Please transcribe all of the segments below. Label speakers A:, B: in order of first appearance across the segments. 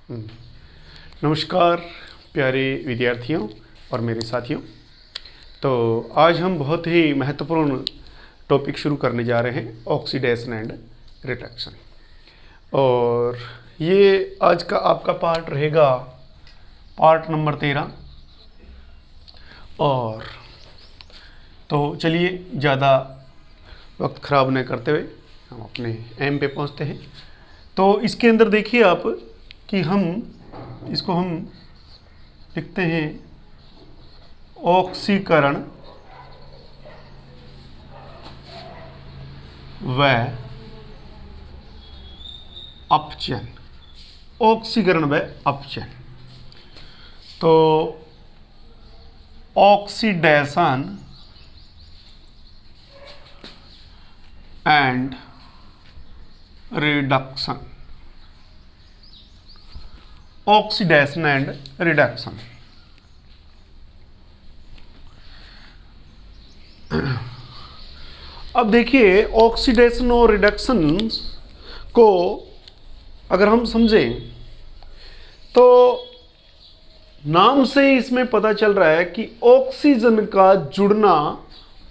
A: नमस्कार प्यारे विद्यार्थियों और मेरे साथियों। तो आज हम बहुत ही महत्वपूर्ण टॉपिक शुरू करने जा रहे हैं, ऑक्सीडेशन एंड रिडक्शन। और ये आज का आपका पार्ट रहेगा पार्ट नंबर 13। और तो चलिए ज़्यादा वक्त ख़राब न करते हुए हम अपने एम पे पहुंचते हैं। तो इसके अंदर देखिए आप कि हम लिखते हैं ऑक्सीकरण व अपचयन। ऑक्सीकरण व अपचयन। तो oxidation and reduction. Oxidation and reduction. अब देखिए ऑक्सीडेशन और रिडक्शन को अगर हम समझें तो नाम से ही इसमें पता चल रहा है कि ऑक्सीजन का जुड़ना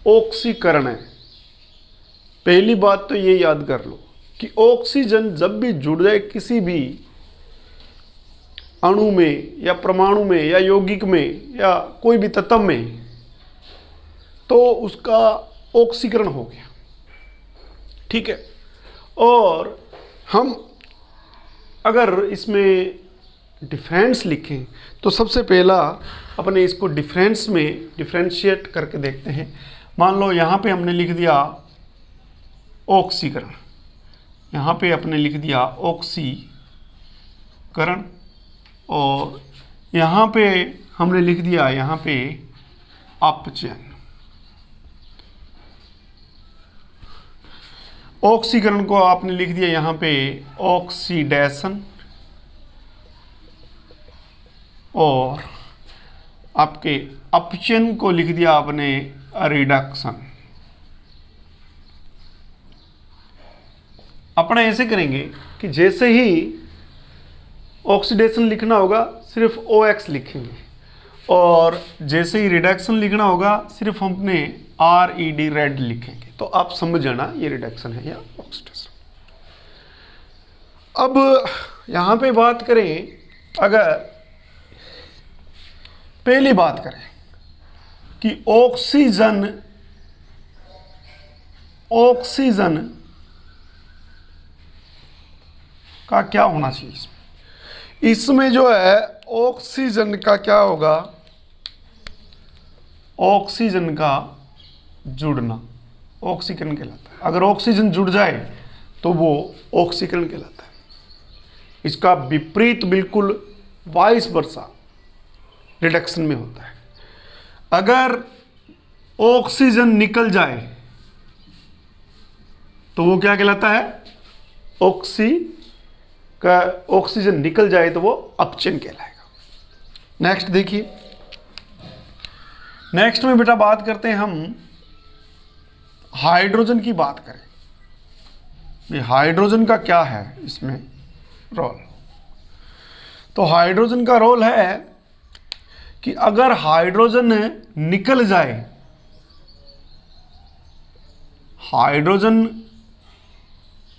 A: ऑक्सीकरण है। पहली बात तो ये याद कर लो कि ऑक्सीजन जब भी जुड़ जाए किसी भी अणु में या परमाणु में या यौगिक में या कोई भी तत्व में, तो उसका ऑक्सीकरण हो गया। ठीक है। और हम अगर इसमें डिफरेंस लिखें तो सबसे पहला अपने इसको डिफरेंस में डिफरेंशिएट करके देखते हैं। मान लो यहाँ पे हमने लिख दिया ऑक्सीकरण, यहाँ पे अपने लिख दिया ऑक्सीकरण, और यहाँ पे हमने लिख दिया यहाँ पे अपचयन। ऑक्सीकरण को आपने लिख दिया यहाँ पे ऑक्सीडेशन, और आपके अपचयन को लिख दिया आपने रिडक्शन। अपना ऐसे करेंगे कि जैसे ही ऑक्सीडेशन लिखना होगा सिर्फ OX लिखेंगे, और जैसे ही रिडक्शन लिखना होगा सिर्फ हमने RED रेड लिखेंगे। तो आप समझ जाना ये रिडक्शन है या ऑक्सीडेशन। अब यहाँ पे बात करें, अगर पहली बात करें कि ऑक्सीजन का क्या होना चाहिए इसमें जो है ऑक्सीजन का क्या होगा, ऑक्सीजन का जुड़ना ऑक्सीकरण कहलाता है। अगर ऑक्सीजन जुड़ जाए तो वो ऑक्सीकरण कहलाता है। इसका विपरीत बिल्कुल वाइस वर्सा रिडक्शन में होता है। अगर ऑक्सीजन निकल जाए तो वो क्या कहलाता है, ऑक्सीजन निकल जाए तो वो अपचयन कहलाएगा। नेक्स्ट देखिए, नेक्स्ट में बेटा बात करते हैं हम हाइड्रोजन की बात करें। ये हाइड्रोजन का क्या है इसमें रोल। तो हाइड्रोजन का रोल है कि अगर हाइड्रोजन निकल जाए, हाइड्रोजन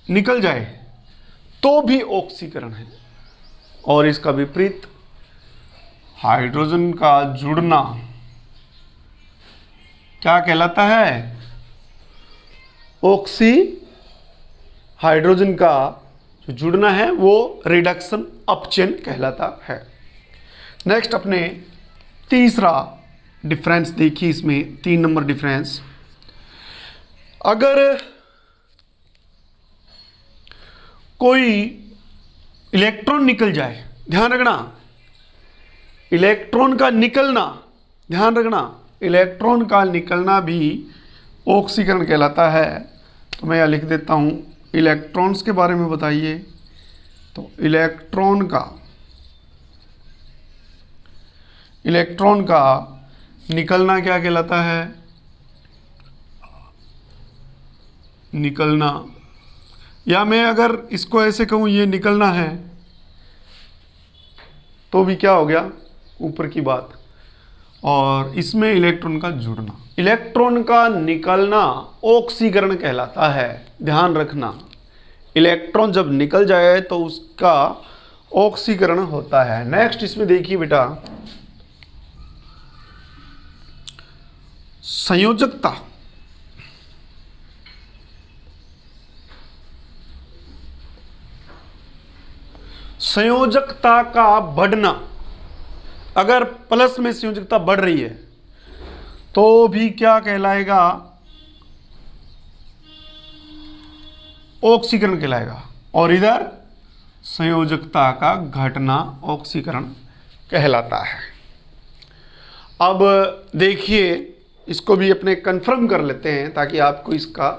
A: निकल जाए तो भी ऑक्सीकरण है, और इसका विपरीत हाइड्रोजन का जुड़ना क्या कहलाता है, हाइड्रोजन का जो जुड़ना है वो रिडक्शन अपचयन कहलाता है। नेक्स्ट अपने तीसरा डिफरेंस देखिए, इसमें 3 नंबर डिफरेंस। अगर कोई इलेक्ट्रॉन निकल जाए, ध्यान रखना इलेक्ट्रॉन का निकलना, ध्यान रखना इलेक्ट्रॉन का निकलना भी ऑक्सीकरण कहलाता है। तो मैं यहां लिख देता हूं इलेक्ट्रॉन्स के बारे में बताइए। तो इलेक्ट्रॉन का निकलना क्या कहलाता है, निकलना, या मैं अगर इसको ऐसे कहूँ ये निकलना है, तो भी क्या हो गया ऊपर की बात। और इसमें इलेक्ट्रॉन का जुड़ना, इलेक्ट्रॉन का निकलना ऑक्सीकरण कहलाता है। ध्यान रखना, इलेक्ट्रॉन जब निकल जाए तो उसका ऑक्सीकरण होता है। नेक्स्ट इसमें देखिए बेटा, संयोजकता। संयोजकता का बढ़ना, अगर प्लस में संयोजकता बढ़ रही है तो भी क्या कहलाएगा, ऑक्सीकरण कहलाएगा। और इधर संयोजकता का घटना ऑक्सीकरण कहलाता है। अब देखिए, इसको भी अपने कंफर्म कर लेते हैं ताकि आपको इसका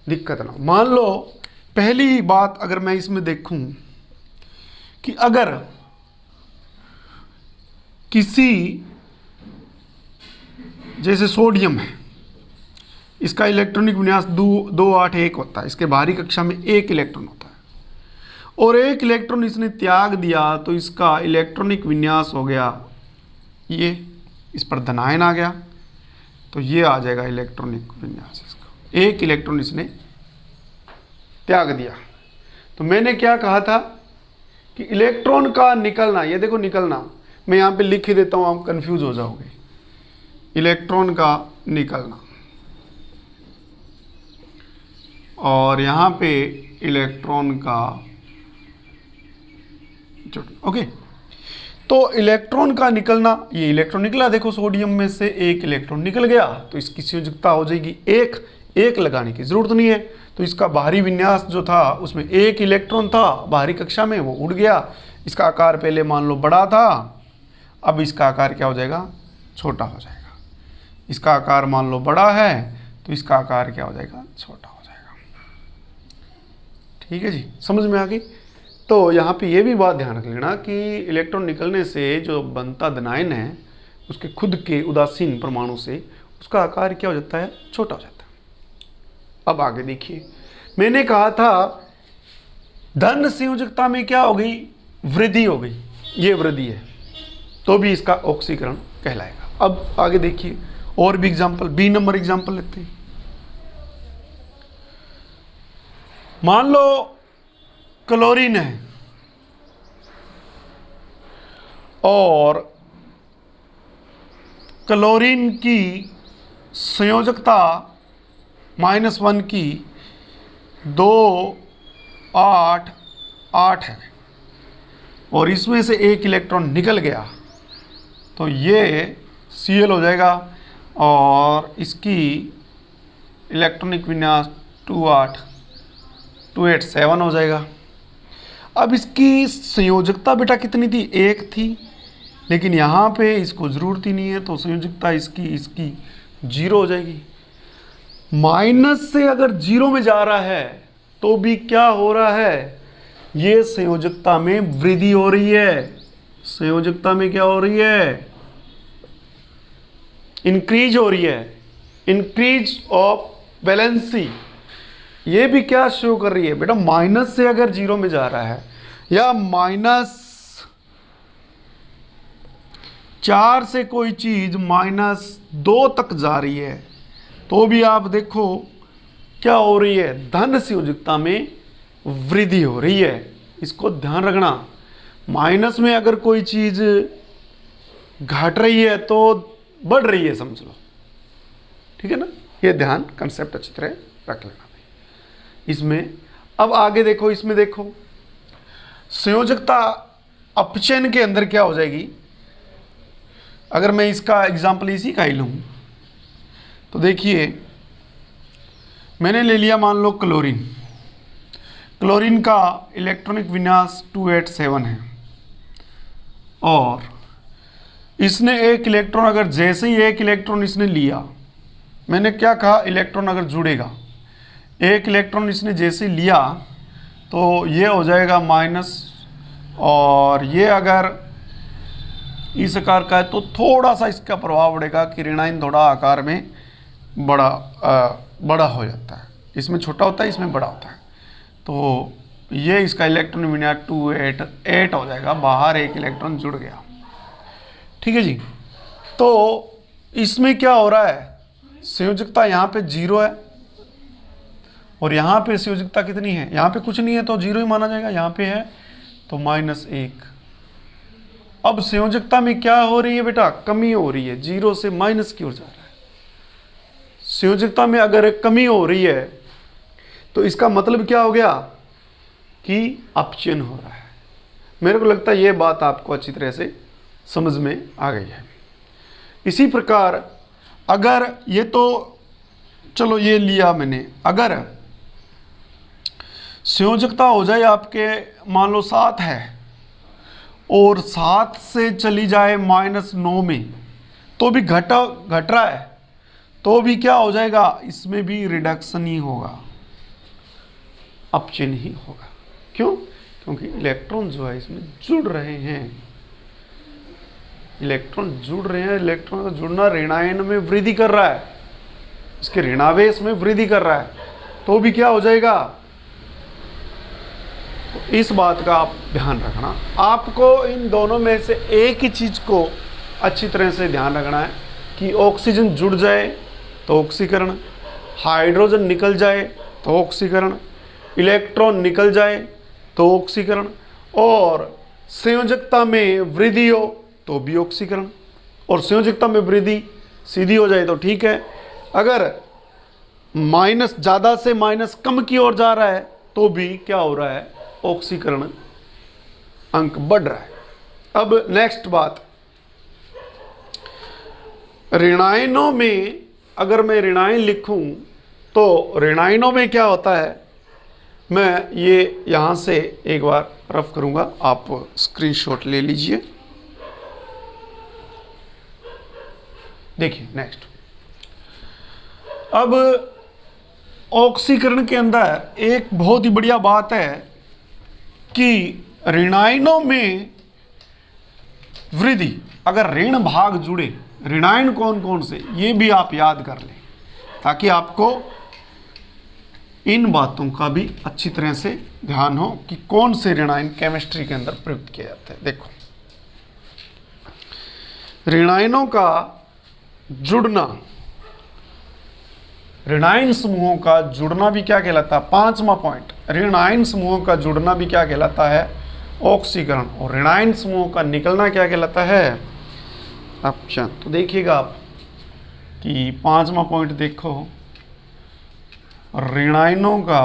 A: दिक्कत ना हो। मान लो पहली बात अगर मैं इसमें देखूं कि अगर किसी, जैसे सोडियम है, इसका इलेक्ट्रॉनिक विन्यास 281 होता है, इसके बाहरी कक्षा में 1 इलेक्ट्रॉन होता है, और 1 इलेक्ट्रॉन इसने त्याग दिया तो इसका इलेक्ट्रॉनिक विन्यास हो गया ये, इस पर धनायन आ गया तो ये आ जाएगा इलेक्ट्रॉनिक विन्यास इसका। 1 इलेक्ट्रॉन इसने त्याग दिया। तो मैंने क्या कहा था कि इलेक्ट्रॉन का निकलना, ये देखो निकलना, मैं यहाँ पे लिख ही देता हूँ, आप कंफ्यूज हो जाओगे। इलेक्ट्रॉन का निकलना और यहाँ पे इलेक्ट्रॉन का जुड़ना। ओके, तो इलेक्ट्रॉन का निकलना, ये इलेक्ट्रॉन निकला, देखो सोडियम में से 1 इलेक्ट्रॉन निकल गया तो इसकी संयोजकता हो जाएगी 1 लगाने की जरूरत नहीं है। तो इसका बाहरी विन्यास जो था उसमें 1 इलेक्ट्रॉन था बाहरी कक्षा में, वो उड़ गया। इसका आकार पहले मान लो बड़ा था, अब इसका आकार क्या हो जाएगा, छोटा हो जाएगा। इसका आकार मान लो बड़ा है तो इसका आकार क्या हो जाएगा, छोटा हो जाएगा। ठीक है जी, समझ में आ गई। तो यहाँ पे ये भी बात ध्यान रख लेना कि इलेक्ट्रॉन निकलने से जो बनता धनायन है उसके खुद के उदासीन परमाणु से उसका आकार क्या हो जाता है, छोटा हो जाता है। अब आगे देखिए, मैंने कहा था धन संयोजकता में क्या हो गई, वृद्धि हो गई, ये वृद्धि है, तो भी इसका ऑक्सीकरण कहलाएगा। अब आगे देखिए और भी एग्जांपल, बी नंबर एग्जांपल लेते हैं। मान लो क्लोरीन है और क्लोरीन की संयोजकता -1 की 288 है और इसमें से 1 इलेक्ट्रॉन निकल गया तो ये Cl हो जाएगा और इसकी इलेक्ट्रॉनिक विन्यास 287 हो जाएगा। अब इसकी संयोजकता बेटा कितनी थी, 1 थी, लेकिन यहाँ पे इसको ज़रूरत ही नहीं है तो संयोजकता इसकी 0 हो जाएगी। माइनस से अगर 0 में जा रहा है तो भी क्या हो रहा है, ये संयोजकता में वृद्धि हो रही है। संयोजकता में क्या हो रही है, इंक्रीज हो रही है, इंक्रीज ऑफ वैलेंसी। ये भी क्या शो कर रही है बेटा, माइनस से अगर 0 में जा रहा है या -4 से कोई चीज -2 तक जा रही है तो भी आप देखो क्या हो रही है, धन संयोजकता में वृद्धि हो रही है। इसको ध्यान रखना, माइनस में अगर कोई चीज घट रही है तो बढ़ रही है, समझ लो। ठीक है ना, ये ध्यान कंसेप्ट अच्छी तरह रख लेना भाई इसमें। अब आगे देखो, इसमें देखो संयोजकता अपचयन के अंदर क्या हो जाएगी। अगर मैं इसका एग्जाम्पल इसी का ही लूँ तो देखिए, मैंने ले लिया मान लो क्लोरीन। क्लोरीन का इलेक्ट्रॉनिक विन्यास 287 है और इसने 1 इलेक्ट्रॉन, अगर जैसे ही 1 इलेक्ट्रॉन इसने लिया, मैंने क्या कहा, इलेक्ट्रॉन अगर जुड़ेगा, 1 इलेक्ट्रॉन इसने जैसे लिया तो ये हो जाएगा माइनस, और ये अगर इस आकार का है तो थोड़ा सा इसका प्रभाव पड़ेगा कि ऋणायन थोड़ा आकार में बड़ा हो जाता है। इसमें छोटा होता है, इसमें बड़ा होता है। तो ये इसका इलेक्ट्रॉन विन्यास 2 8 8 हो जाएगा, बाहर एक इलेक्ट्रॉन जुड़ गया। ठीक है जी। तो इसमें क्या हो रहा है, संयोजकता यहाँ पे 0 है और यहाँ पे संयोजकता कितनी है, यहाँ पे कुछ नहीं है तो 0 ही माना जाएगा, यहाँ पे है तो -1। अब संयोजकता में क्या हो रही है बेटा, कमी हो रही है, 0 से माइनस की ओर जा रहा है। संयोजकता में अगर कमी हो रही है तो इसका मतलब क्या हो गया कि अपचयन हो रहा है। मेरे को लगता है ये बात आपको अच्छी तरह से समझ में आ गई है। इसी प्रकार अगर ये तो चलो ये लिया मैंने, अगर संयोजकता हो जाए आपके मान लो 7 है और 7 से चली जाए -9 में, तो भी घट रहा है, तो भी क्या हो जाएगा, इसमें भी रिडक्शन ही होगा, अपचयन ही होगा। क्यों? क्योंकि इलेक्ट्रॉन जो है इसमें जुड़ रहे हैं, इलेक्ट्रॉन जुड़ रहे हैं। इलेक्ट्रॉन का जुड़ना ऋणायन में वृद्धि कर रहा है, इसके ऋणावेश में वृद्धि कर रहा है, तो भी क्या हो जाएगा। तो इस बात का आप ध्यान रखना। आपको इन दोनों में से एक ही चीज को अच्छी तरह से ध्यान रखना है कि ऑक्सीजन जुड़ जाए तो ऑक्सीकरण, हाइड्रोजन निकल जाए तो ऑक्सीकरण, इलेक्ट्रॉन निकल जाए तो ऑक्सीकरण, और संयोजकता में वृद्धि हो तो भी ऑक्सीकरण। और संयोजकता में वृद्धि सीधी हो जाए तो ठीक है, अगर माइनस ज़्यादा से माइनस कम की ओर जा रहा है तो भी क्या हो रहा है, ऑक्सीकरण अंक बढ़ रहा है। अब नेक्स्ट बात, ऋणायनों में अगर मैं ऋणायन लिखूं तो ऋणायनों में क्या होता है, मैं ये यहाँ से एक बार रफ करूँगा, आप स्क्रीनशॉट ले लीजिए। देखिए नेक्स्ट, अब ऑक्सीकरण के अंदर एक बहुत ही बढ़िया बात है कि ऋणायनों में वृद्धि, अगर ऋण भाग जुड़े, ऋणायन कौन कौन से, ये भी आप याद कर लें ताकि आपको इन बातों का भी अच्छी तरह से ध्यान हो कि कौन से ऋणायन केमिस्ट्री के अंदर प्रयुक्त किए जाते हैं। देखो, ऋणायनों का जुड़ना, ऋणायन समूहों का जुड़ना भी क्या कहलाता है, 5वां पॉइंट, ऋणायन समूहों का जुड़ना भी क्या कहलाता है, ऑक्सीकरण, और ऋणायन समूहों का निकलना क्या कहलाता है, अपचयन। तो देखिएगा आप कि 5वां पॉइंट देखो, ऋणायनों का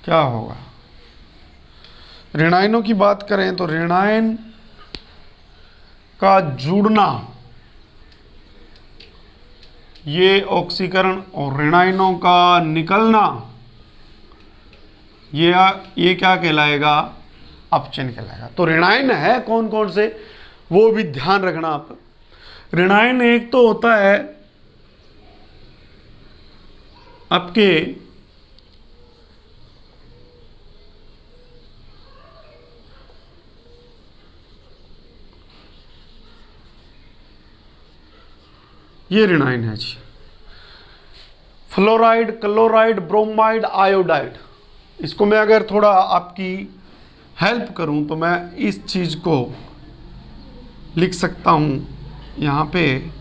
A: क्या होगा, ऋणायनों की बात करें तो ऋणायन का जुड़ना ये ऑक्सीकरण, और ऋणायनों का निकलना ये क्या कहलाएगा, अपचयन कहलाएगा। तो ऋणायन है कौन कौन से वो भी ध्यान रखना आप। ऋणायन एक तो होता है आपके ये ऋणायन है जी, फ्लोराइड, क्लोराइड, ब्रोमाइड, आयोडाइड। इसको मैं अगर थोड़ा आपकी हेल्प करूं तो मैं इस चीज को लिख सकता हूं यहाँ पे,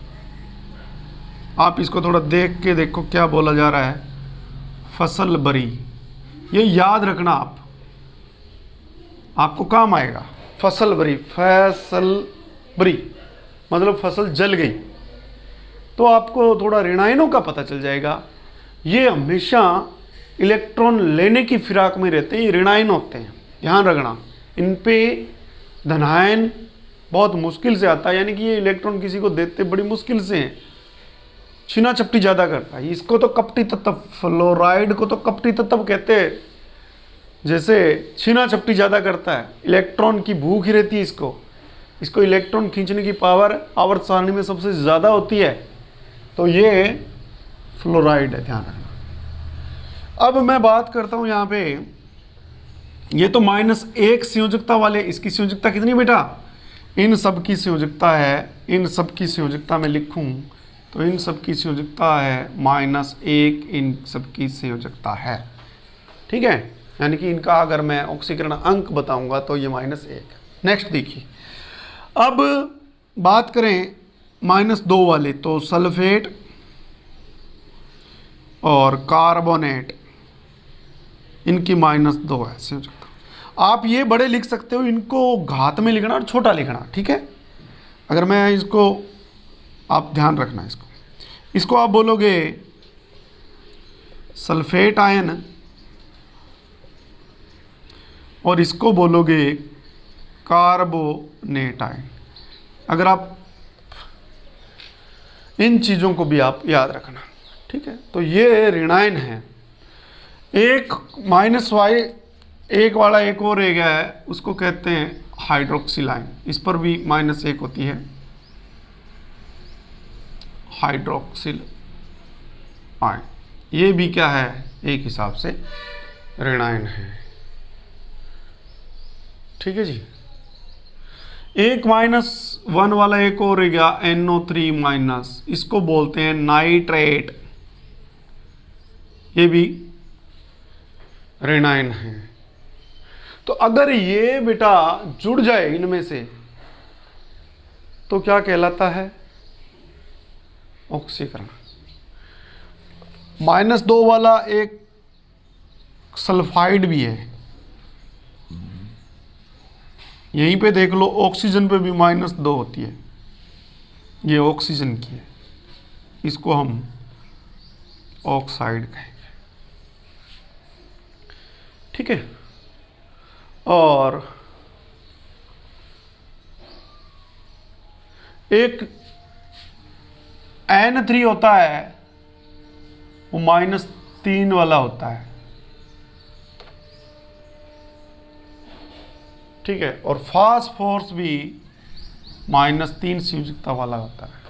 A: आप इसको थोड़ा देख के देखो क्या बोला जा रहा है, फसल बरी, ये याद रखना आप, आपको काम आएगा। फसल बरी, फसल बरी मतलब फसल जल गई, तो आपको थोड़ा ऋणायनों का पता चल जाएगा। ये हमेशा इलेक्ट्रॉन लेने की फिराक में रहते हैं, ये ऋणायन होते हैं, ध्यान रखना। इन पे धनायन बहुत मुश्किल से आता है, यानी कि ये इलेक्ट्रॉन किसी को देते बड़ी मुश्किल से हैं, छीना चपटी ज़्यादा करता है। इसको तो कपटी तत्व, फ्लोराइड को तो कपटी तत्व कहते हैं, जैसे छीना चपटी ज़्यादा करता है, इलेक्ट्रॉन की भूख ही रहती है इसको इलेक्ट्रॉन खींचने की पावर आवर्त सारणी में सबसे ज़्यादा होती है, तो ये फ्लोराइड है, ध्यान रखना। अब मैं बात करता हूँ यहाँ पे, ये तो -1 संयोजकता वाले, इसकी संयोजकता कितनी बेटा, इन सब की संयोजकता है, इन सब की संयोजकता में लिखूं तो इन सब की संयोजकता है -1, इन सब की संयोजकता है। ठीक है, यानी कि इनका अगर मैं ऑक्सीकरण अंक बताऊंगा तो ये -1। नेक्स्ट देखिए, अब बात करें -2 वाले, तो सल्फेट और कार्बोनेट, इनकी -2 है संयोजकता। आप ये बड़े लिख सकते हो, इनको घात में लिखना और छोटा लिखना। ठीक है, अगर मैं इसको, आप ध्यान रखना इसको आप बोलोगे सल्फेट आयन और इसको बोलोगे कार्बोनेट आयन। अगर आप इन चीज़ों को भी आप याद रखना। ठीक है, तो ये ऋणायन है। एक -y, एक वाला एक और रह गया है, उसको कहते हैं हाइड्रोक्सिल आयन। इस पर भी -1 होती है, हाइड्रोक्सिल आयन। ये भी क्या है, एक हिसाब से ऋणायन है। ठीक है जी। एक -1 वाला एक और रह गया, NO3-, इसको बोलते हैं नाइट्रेट। ये भी ऋणायन है। तो अगर ये बेटा जुड़ जाए इनमें से तो क्या कहलाता है, ऑक्सीकरण। -2 वाला एक सल्फाइड भी है, यहीं पे देख लो, ऑक्सीजन पे भी -2 होती है, ये ऑक्सीजन की है, इसको हम ऑक्साइड कहेंगे। ठीक है, और एक N3 होता है, वो -3 वाला होता है। ठीक है, और फास्फोरस भी -3 संयोजकता वाला होता है।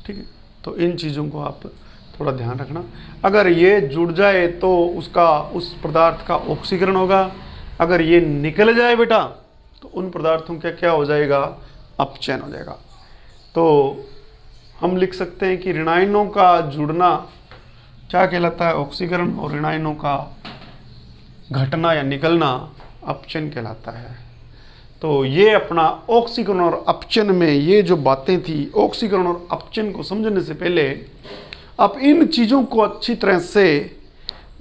A: ठीक है, तो इन चीज़ों को आप थोड़ा ध्यान रखना। अगर ये जुड़ जाए तो उसका, उस पदार्थ का ऑक्सीकरण होगा। अगर ये निकल जाए बेटा तो उन पदार्थों का क्या हो जाएगा, अपचयन हो जाएगा। तो हम लिख सकते हैं कि ऋणायनों का जुड़ना क्या कहलाता है, ऑक्सीकरण, और ऋणायनों का घटना या निकलना अपचयन कहलाता है। तो ये अपना ऑक्सीकरण और अपचयन में ये जो बातें थी, ऑक्सीकरण और अपचयन को समझने से पहले आप इन चीज़ों को अच्छी तरह से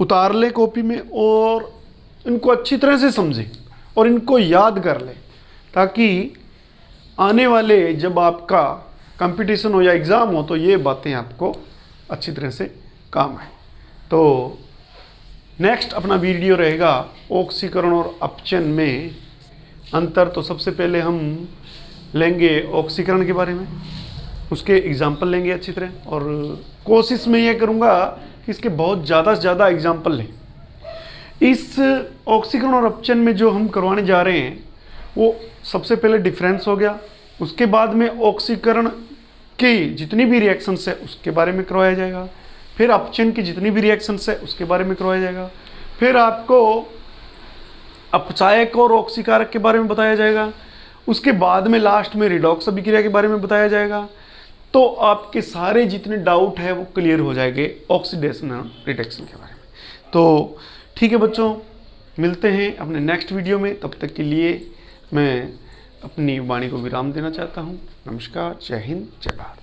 A: उतार ले कॉपी में और इनको अच्छी तरह से समझें और इनको याद कर लें, ताकि आने वाले जब आपका कंपटीशन हो या एग्ज़ाम हो तो ये बातें आपको अच्छी तरह से काम आए। तो नेक्स्ट अपना वीडियो रहेगा ऑक्सीकरण और अपचयन में अंतर। तो सबसे पहले हम लेंगे ऑक्सीकरण के बारे में, उसके एग्जाम्पल लेंगे अच्छी तरह, और कोशिश में ये करूँगा कि इसके बहुत ज़्यादा से ज़्यादा एग्जाम्पल लें। इस ऑक्सीकरण और अपचयन में जो हम करवाने जा रहे हैं वो सबसे पहले डिफरेंस हो गया, उसके बाद में ऑक्सीकरण की जितनी भी रिएक्शंस है उसके बारे में करवाया जाएगा, फिर अपचयन की जितनी भी रिएक्शंस है उसके बारे में करवाया जाएगा, फिर आपको अपचायक और ऑक्सीकारक के बारे में बताया जाएगा, उसके बाद में लास्ट में रिडॉक्स अभिक्रिया के बारे में बताया जाएगा। तो आपके सारे जितने डाउट है वो क्लियर हो जाएंगे ऑक्सीडेशन और रिडक्शन के बारे में। तो ठीक है बच्चों, मिलते हैं अपने नेक्स्ट वीडियो में। तब तक के लिए मैं अपनी वाणी को विराम देना चाहता हूँ। नमस्कार, जय हिंद, जय भारत।